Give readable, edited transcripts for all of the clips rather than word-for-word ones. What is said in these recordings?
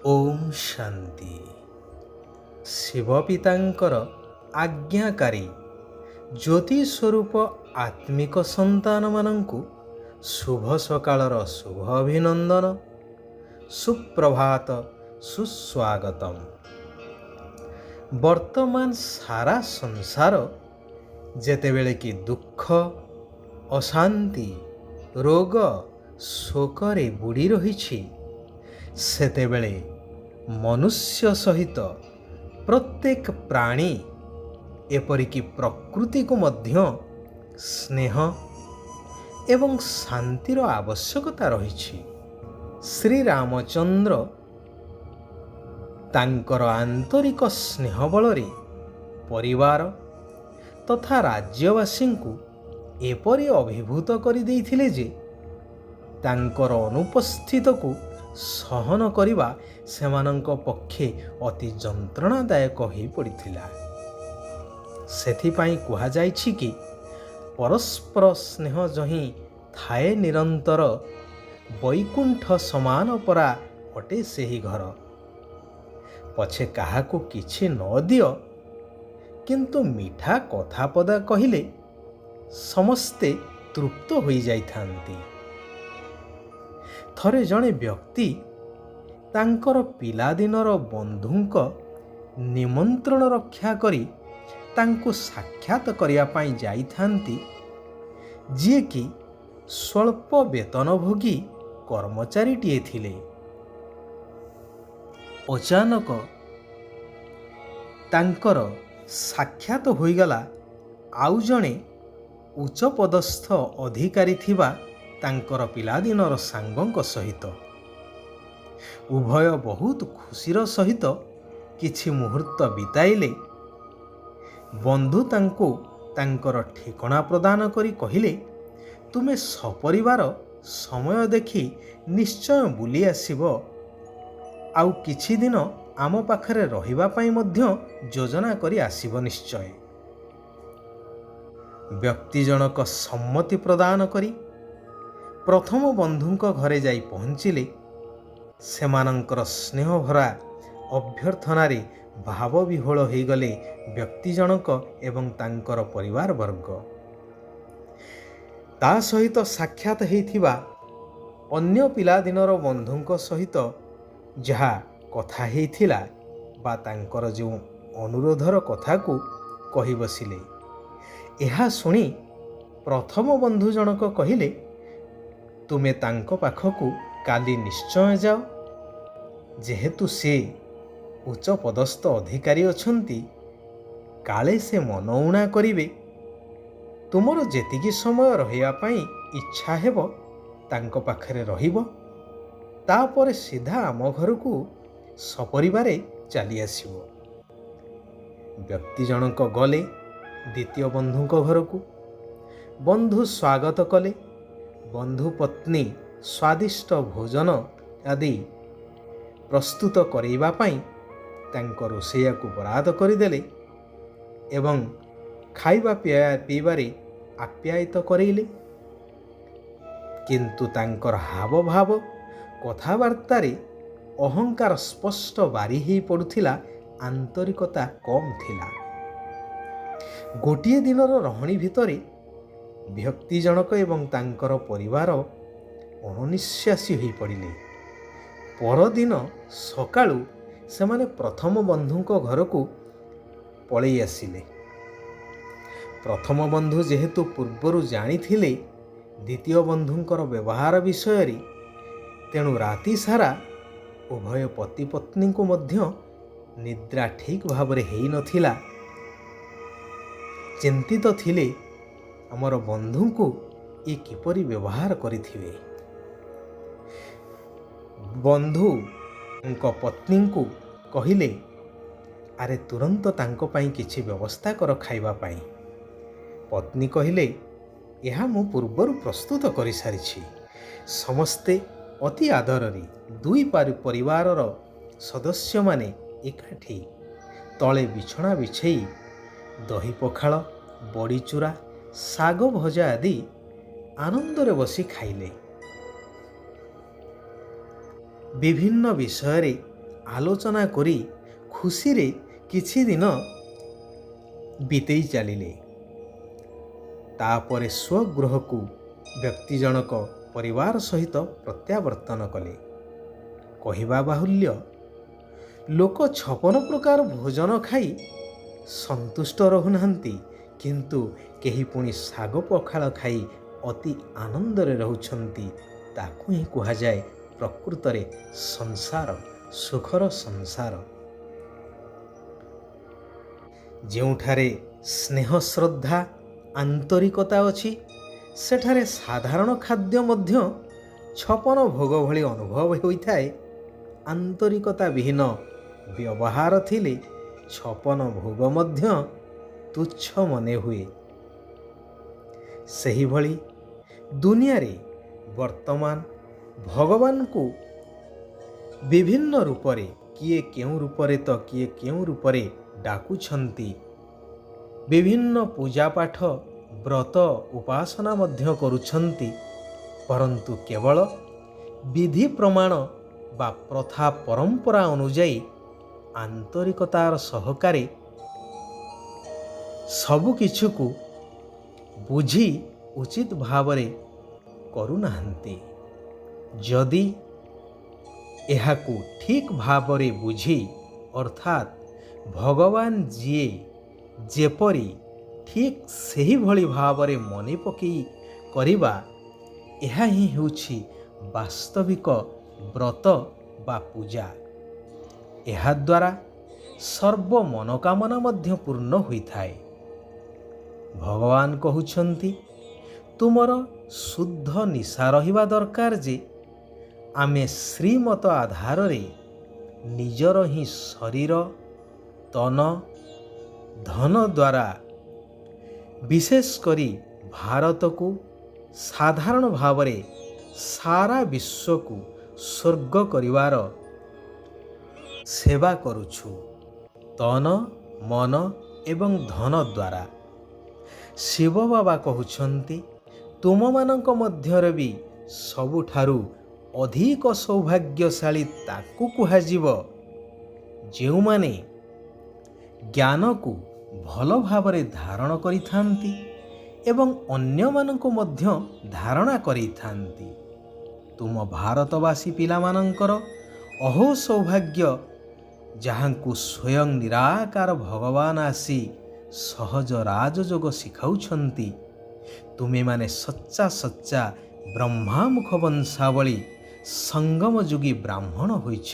ଓମ୍ ଶାନ୍ତି। ଶିବ ପିତାଙ୍କର ଆଜ୍ଞାକାରୀ ଜ୍ୟୋତି ସ୍ୱରୂପ ଆତ୍ମିକ ସନ୍ତାନମାନଙ୍କୁ ଶୁଭ ସକାଳର ଶୁଭ ଅଭିନନ୍ଦନ, ସୁପ୍ରଭାତ, ସୁସ୍ୱାଗତମ। ବର୍ତ୍ତମାନ ସାରା ସଂସାର ଯେତେବେଳେ କି ଦୁଃଖ, ଅଶାନ୍ତି, ରୋଗ, ଶୋକରେ ବୁଡ଼ି ରହିଛି, ସେତେବେଳେ ମନୁଷ୍ୟ ସହିତ ପ୍ରତ୍ୟେକ ପ୍ରାଣୀ ଏପରିକି ପ୍ରକୃତିକୁ ମଧ୍ୟ ସ୍ନେହ ଏବଂ ଶାନ୍ତିର ଆବଶ୍ୟକତା ରହିଛି। ଶ୍ରୀରାମଚନ୍ଦ୍ର ତାଙ୍କର ଆନ୍ତରିକ ସ୍ନେହ ବଳରେ ପରିବାର ତଥା ରାଜ୍ୟବାସୀଙ୍କୁ ଏପରି ଅଭିଭୂତ କରିଦେଇଥିଲେ ଯେ ତାଙ୍କର ଅନୁପସ୍ଥିତକୁ ସହନ କରିବା ସେମାନଙ୍କ ପକ୍ଷେ ଅତି ଯନ୍ତ୍ରଣାଦାୟକ ହୋଇପଡ଼ିଥିଲା। ସେଥିପାଇଁ କୁହାଯାଇଛି କି ପରସ୍ପର ସ୍ନେହ ଯହିଁ ଥାଏ ନିରନ୍ତର, ବୈକୁଣ୍ଠ ସମାନ ପରା ଅଟେ ସେହି ଘର। ପଛେ କାହାକୁ କିଛି ନ ଦିଅ, କିନ୍ତୁ ମିଠା କଥା ପଦା କହିଲେ ସମସ୍ତେ ତୃପ୍ତ ହୋଇଯାଇଥାନ୍ତି। ଥରେ ଜଣେ ବ୍ୟକ୍ତି ତାଙ୍କର ପିଲାଦିନର ବନ୍ଧୁଙ୍କ ନିମନ୍ତ୍ରଣ ରକ୍ଷା କରି ତାଙ୍କୁ ସାକ୍ଷାତ କରିବା ପାଇଁ ଯାଇଥାନ୍ତି, ଯିଏକି ସ୍ୱଳ୍ପ ବେତନଭୋଗୀ କର୍ମଚାରୀଟିଏ ଥିଲେ। ଅଚାନକ ତାଙ୍କର ସାକ୍ଷାତ ହୋଇଗଲା ଆଉ ଜଣେ ଉଚ୍ଚପଦସ୍ଥ ଅଧିକାରୀ ଥିବା ତାଙ୍କର ପିଲାଦିନର ସାଙ୍ଗଙ୍କ ସହିତ। ଉଭୟ ବହୁତ ଖୁସିର ସହିତ କିଛି ମୁହୂର୍ତ୍ତ ବିତାଇଲେ। ବନ୍ଧୁ ତାଙ୍କୁ ତାଙ୍କର ଠିକଣା ପ୍ରଦାନ କରି କହିଲେ, ତୁମେ ସପରିବାର ସମୟ ଦେଖି ନିଶ୍ଚୟ ବୁଲି ଆସିବ, ଆଉ କିଛି ଦିନ ଆମ ପାଖରେ ରହିବା ପାଇଁ ମଧ୍ୟ ଯୋଜନା କରି ଆସିବ ନିଶ୍ଚୟ। ବ୍ୟକ୍ତି ଜଣକ ସମ୍ମତି ପ୍ରଦାନ କରି ପ୍ରଥମ ବନ୍ଧୁଙ୍କ ଘରେ ଯାଇ ପହଞ୍ଚିଲେ। ସେମାନଙ୍କର ସ୍ନେହଭରା ଅଭ୍ୟର୍ଥନାରେ ଭାବବିହ୍ୱଳ ହୋଇଗଲେ ବ୍ୟକ୍ତି ଜଣକ ଏବଂ ତାଙ୍କର ପରିବାରବର୍ଗ। ତା ସହିତ ସାକ୍ଷାତ ହୋଇଥିବା ଅନ୍ୟ ପିଲାଦିନର ବନ୍ଧୁଙ୍କ ସହିତ ଯାହା କଥା ହେଇଥିଲା ବା ତାଙ୍କର ଯେଉଁ ଅନୁରୋଧର କଥାକୁ କହି ବସିଲେ। ଏହା ଶୁଣି ପ୍ରଥମ ବନ୍ଧୁ ଜଣକ କହିଲେ, ତୁମେ ତାଙ୍କ ପାଖକୁ କାଲି ନିଶ୍ଚୟ ଯାଅ। ଯେହେତୁ ସେ ଉଚ୍ଚପଦସ୍ଥ ଅଧିକାରୀ ଅଛନ୍ତି, କାଳେ ସେ ମନ ଊଣା କରିବେ। ତୁମର ଯେତିକି ସମୟ ରହିବା ପାଇଁ ଇଚ୍ଛା ହେବ ତାଙ୍କ ପାଖରେ ରହିବ, ତାପରେ ସିଧା ଆମ ଘରକୁ ସପରିବାରେ ଚାଲି ଆସିବ। ବ୍ୟକ୍ତି ଜଣକ ଗଲେ ଦ୍ୱିତୀୟ ବନ୍ଧୁଙ୍କ ଘରକୁ। ବନ୍ଧୁ ସ୍ୱାଗତ କଲେ। ବନ୍ଧୁ ପତ୍ନୀ ସ୍ୱାଦିଷ୍ଟ ଭୋଜନ ଆଦି ପ୍ରସ୍ତୁତ କରିବା ପାଇଁ ତାଙ୍କ ରୋଷେଇଆକୁ ବରାଦ କରିଦେଲେ ଏବଂ ଖାଇବା ପିଇବାରେ ଆପ୍ୟାୟିତ କରେଇଲେ। କିନ୍ତୁ ତାଙ୍କର ହାବଭାବ, କଥାବାର୍ତ୍ତାରେ ଅହଙ୍କାର ସ୍ପଷ୍ଟ ବାରି ହେଇ ପଡ଼ୁଥିଲା, ଆନ୍ତରିକତା କମ୍ ଥିଲା। ଗୋଟିଏ ଦିନର ରହଣି ଭିତରେ ବ୍ୟକ୍ତି ଜଣକ ଏବଂ ତାଙ୍କର ପରିବାର ଅଣନିଶ୍ୱାସୀ ହୋଇପଡ଼ିଲେ। ପରଦିନ ସକାଳୁ ସେମାନେ ପ୍ରଥମ ବନ୍ଧୁଙ୍କ ଘରକୁ ପଳେଇ ଆସିଲେ। ପ୍ରଥମ ବନ୍ଧୁ ଯେହେତୁ ପୂର୍ବରୁ ଜାଣିଥିଲେ ଦ୍ୱିତୀୟ ବନ୍ଧୁଙ୍କର ବ୍ୟବହାର ବିଷୟରେ, ତେଣୁ ରାତି ସାରା ଉଭୟ ପତି ପତ୍ନୀଙ୍କୁ ମଧ୍ୟ ନିଦ୍ରା ଠିକ୍ ଭାବରେ ହେଇନଥିଲା। ଚିନ୍ତିତ ଥିଲେ ଆମର ବନ୍ଧୁଙ୍କୁ ଏ କିପରି ବ୍ୟବହାର କରିଥିବେ। ବନ୍ଧୁଙ୍କ ପତ୍ନୀଙ୍କୁ କହିଲେ, ଆରେ ତୁରନ୍ତ ତାଙ୍କ ପାଇଁ କିଛି ବ୍ୟବସ୍ଥା କର ଖାଇବା ପାଇଁ। ପତ୍ନୀ କହିଲେ, ଏହା ମୁଁ ପୂର୍ବରୁ ପ୍ରସ୍ତୁତ କରିସାରିଛି। ସମସ୍ତେ ଅତି ଆଦରରେ ଦୁଇ ପରିବାରର ସଦସ୍ୟମାନେ ଏକାଠି ତଳେ ବିଛଣା ବିଛେଇ ଦହି ପଖାଳ, ବଡ଼ିଚୁରା, ଶାଗ ଭଜା ଆଦି ଆନନ୍ଦରେ ବସି ଖାଇଲେ। ବିଭିନ୍ନ ବିଷୟରେ ଆଲୋଚନା କରି ଖୁସିରେ କିଛି ଦିନ ବିତେଇ ଚାଲିଲେ। ତାପରେ ସ୍ୱଗୃହକୁ ବ୍ୟକ୍ତି ଜଣକ ପରିବାର ସହିତ ପ୍ରତ୍ୟାବର୍ତ୍ତନ କଲେ। କହିବା ବାହୁଲ୍ୟ, ଲୋକ 56 ପ୍ରକାର ଭୋଜନ ଖାଇ ସନ୍ତୁଷ୍ଟ ରହୁନାହାନ୍ତି, କିନ୍ତୁ କେହି ପୁଣି ଶାଗ ପଖାଳ ଖାଇ ଅତି ଆନନ୍ଦରେ ରହୁଛନ୍ତି। ତାକୁ ହିଁ କୁହାଯାଏ ପ୍ରକୃତରେ ସଂସାର, ସୁଖର ସଂସାର। ଯେଉଁଠାରେ ସ୍ନେହ, ଶ୍ରଦ୍ଧା, ଆନ୍ତରିକତା ଅଛି, ସେଠାରେ ସାଧାରଣ ଖାଦ୍ୟ ମଧ୍ୟ 56 ଭୋଗ ଭଳି ଅନୁଭବ ହୋଇଥାଏ। ଆନ୍ତରିକତା ବିହୀନ ବ୍ୟବହାର ଥିଲେ 56 ଭୋଗ ମଧ୍ୟ ତୁଚ୍ଛ ମନେ ହୁଏ। ସେହିଭଳି ଦୁନିଆରେ ବର୍ତ୍ତମାନ ଭଗବାନଙ୍କୁ ବିଭିନ୍ନ ରୂପରେ, କିଏ କେଉଁ ରୂପରେ ତ କିଏ କେଉଁ ରୂପରେ ଡାକୁଛନ୍ତି। ବିଭିନ୍ନ ପୂଜାପାଠ, ବ୍ରତ, ଉପାସନା ମଧ୍ୟ କରୁଛନ୍ତି। ପରନ୍ତୁ କେବଳ ବିଧି ପ୍ରମାଣ ବା ପ୍ରଥା ପରମ୍ପରା ଅନୁଯାୟୀ ଆନ୍ତରିକତାର ସହକାରେ ସବୁକିଛିକୁ ବୁଝି ଉଚିତ ଭାବରେ କରୁନାହାନ୍ତି। ଯଦି ଏହାକୁ ଠିକ୍ ଭାବରେ ବୁଝି, ଅର୍ଥାତ୍ ଭଗବାନ ଯିଏ ଯେପରି ଠିକ୍ ସେହିଭଳି ଭାବରେ ମନେ ପକାଇ କରିବା, ଏହା ହିଁ ହେଉଛି ବାସ୍ତବିକ ବ୍ରତ ବା ପୂଜା। ଏହାଦ୍ୱାରା ସର୍ବ ମନୋକାମନା ମଧ୍ୟ ପୂର୍ଣ୍ଣ ହୋଇଥାଏ। ଭଗବାନ କହୁଛନ୍ତି, ତୁମର ଶୁଦ୍ଧ ନିଶା ରହିବା ଦରକାର ଯେ ଆମେ ଶ୍ରୀମତ ଆଧାରରେ ନିଜର ହିଁ ଶରୀର, ତନ, ଧନ ଦ୍ୱାରା ବିଶେଷ କରି ଭାରତକୁ, ସାଧାରଣ ଭାବରେ ସାରା ବିଶ୍ୱକୁ ସ୍ୱର୍ଗ କରିବାର ସେବା କରୁଛୁ, ତନ, ମନ ଏବଂ ଧନ ଦ୍ୱାରା। ଶିବ ବାବା କହୁଛନ୍ତି, ତୁମମାନଙ୍କ ମଧ୍ୟରେ ବି ସବୁଠାରୁ ଅଧିକ ସୌଭାଗ୍ୟଶାଳୀ ତାକୁ କୁହାଯିବ ଯେଉଁମାନେ ଜ୍ଞାନକୁ ଭଲ ଭାବରେ ଧାରଣ କରିଥାନ୍ତି ଏବଂ ଅନ୍ୟମାନଙ୍କୁ ମଧ୍ୟ ଧାରଣା କରିଥାନ୍ତି। ତୁମ ଭାରତବାସୀ ପିଲାମାନଙ୍କର ଅହୋ ସୌଭାଗ୍ୟ, ଯାହାଙ୍କୁ ସ୍ୱୟଂ ନିରାକାର ଭଗବାନ ଆସି ସହଜ ରାଜଯୋଗ ଶିଖାଉଛନ୍ତି। ତୁମେମାନେ ସଚ୍ଚା ସଚ୍ଚା ବ୍ରହ୍ମାମୁଖ ବଂଶାବଳୀ ସଙ୍ଗମ ଯୁଗୀ ବ୍ରାହ୍ମଣ ହୋଇଛ।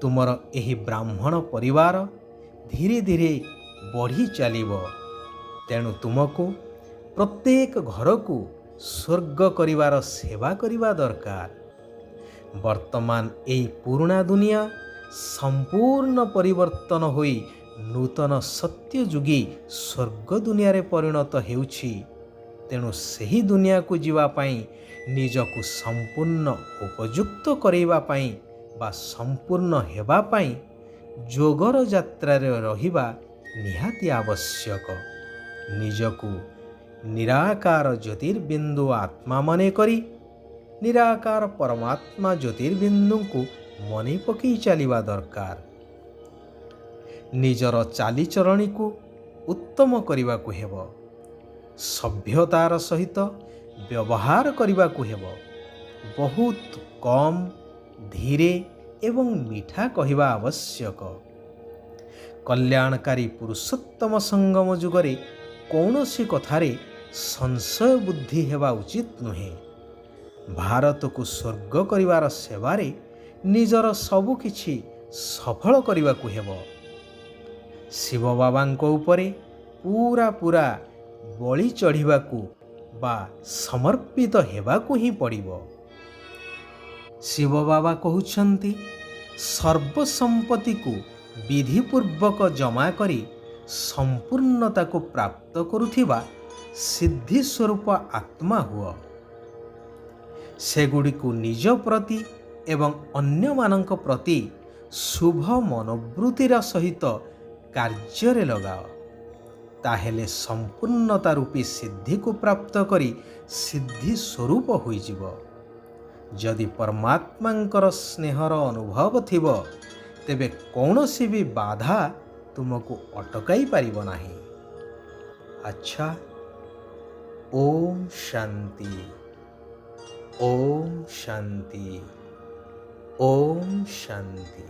ତୁମର ଏହି ବ୍ରାହ୍ମଣ ପରିବାର ଧୀରେ ଧୀରେ ବଢ଼ି ଚାଲିବ। ତେଣୁ ତୁମକୁ ପ୍ରତ୍ୟେକ ଘରକୁ ସ୍ୱର୍ଗ କରିବାର ସେବା କରିବା ଦରକାର। ବର୍ତ୍ତମାନ ଏହି ପୁରୁଣା ଦୁନିଆ ସମ୍ପୂର୍ଣ୍ଣ ପରିବର୍ତ୍ତନ ହୋଇ ନୂତନ ସତ୍ୟଯୁଗୀ ସ୍ୱର୍ଗ ଦୁନିଆରେ ପରିଣତ ହେଉଛି। ତେଣୁ ସେହି ଦୁନିଆକୁ ଯିବା ପାଇଁ ନିଜକୁ ସମ୍ପୂର୍ଣ୍ଣ ଉପଯୁକ୍ତ କରାଇବା ପାଇଁ ବା ସମ୍ପୂର୍ଣ୍ଣ ହେବା ପାଇଁ ଯୋଗର ଯାତ୍ରାରେ ରହିବା ନିହାତି ଆବଶ୍ୟକ। ନିଜକୁ ନିରାକାର ଜ୍ୟୋତିର୍ବିନ୍ଦୁ ଆତ୍ମା ମନେ କରି ନିରାକାର ପରମାତ୍ମା ଜ୍ୟୋତିର୍ବିନ୍ଦୁଙ୍କୁ ମନେ ପକାଇ ଚାଲିବା ଦରକାର। ନିଜର ଚାଲିଚଳଣିକୁ ଉତ୍ତମ କରିବାକୁ ହେବ। ସଭ୍ୟତାର ସହିତ ବ୍ୟବହାର କରିବାକୁ ହେବ। ବହୁତ କମ୍, ଧୀରେ ଏବଂ ମିଠା କହିବା ଆବଶ୍ୟକ। କଲ୍ୟାଣକାରୀ ପୁରୁଷୋତ୍ତମ ସଙ୍ଗମ ଯୁଗରେ କୌଣସି କଥାରେ ସଂଶୟ ବୁଦ୍ଧି ହେବା ଉଚିତ ନୁହେଁ। ଭାରତକୁ ସ୍ୱର୍ଗ କରିବାର ସେବାରେ ନିଜର ସବୁକିଛି ସଫଳ କରିବାକୁ ହେବ। ଶିବ ବାବାଙ୍କ ଉପରେ ପୁରା ବଳି ଚଢ଼ିବାକୁ ବା ସମର୍ପିତ ହେବାକୁ ହିଁ ପଡ଼ିବ। ଶିବ ବାବା କହୁଛନ୍ତି, ସର୍ବସମ୍ପତ୍ତିକୁ ବିଧିପୂର୍ବକ ଜମା କରି ସମ୍ପୂର୍ଣ୍ଣତାକୁ ପ୍ରାପ୍ତ କରୁଥିବା ସିଦ୍ଧି ସ୍ୱରୂପ ଆତ୍ମା ହୁଅ। ସେଗୁଡ଼ିକୁ ନିଜ ପ୍ରତି ଏବଂ ଅନ୍ୟମାନଙ୍କ ପ୍ରତି ଶୁଭ ମନୋବୃତ୍ତିର ସହିତ କାର୍ଯ୍ୟରେ ଲଗାଅ। ତାହେଲେ ସମ୍ପୂର୍ଣ୍ଣତା ରୂପୀ ସିଦ୍ଧିକୁ ପ୍ରାପ୍ତ କରି ସିଦ୍ଧି ସ୍ୱରୂପ ହୋଇଯିବ। ଯଦି ପରମାତ୍ମାଙ୍କର ସ୍ନେହର ଅନୁଭବ ଥିବ ତେବେ କୌଣସି ବି ବାଧା ତୁମକୁ ଅଟକାଇ ପାରିବ ନାହିଁ। ଆଚ୍ଛା, ଓମ୍ ଶାନ୍ତି, ଓମ୍ ଶାନ୍ତି, ଓମ୍ ଶାନ୍ତି।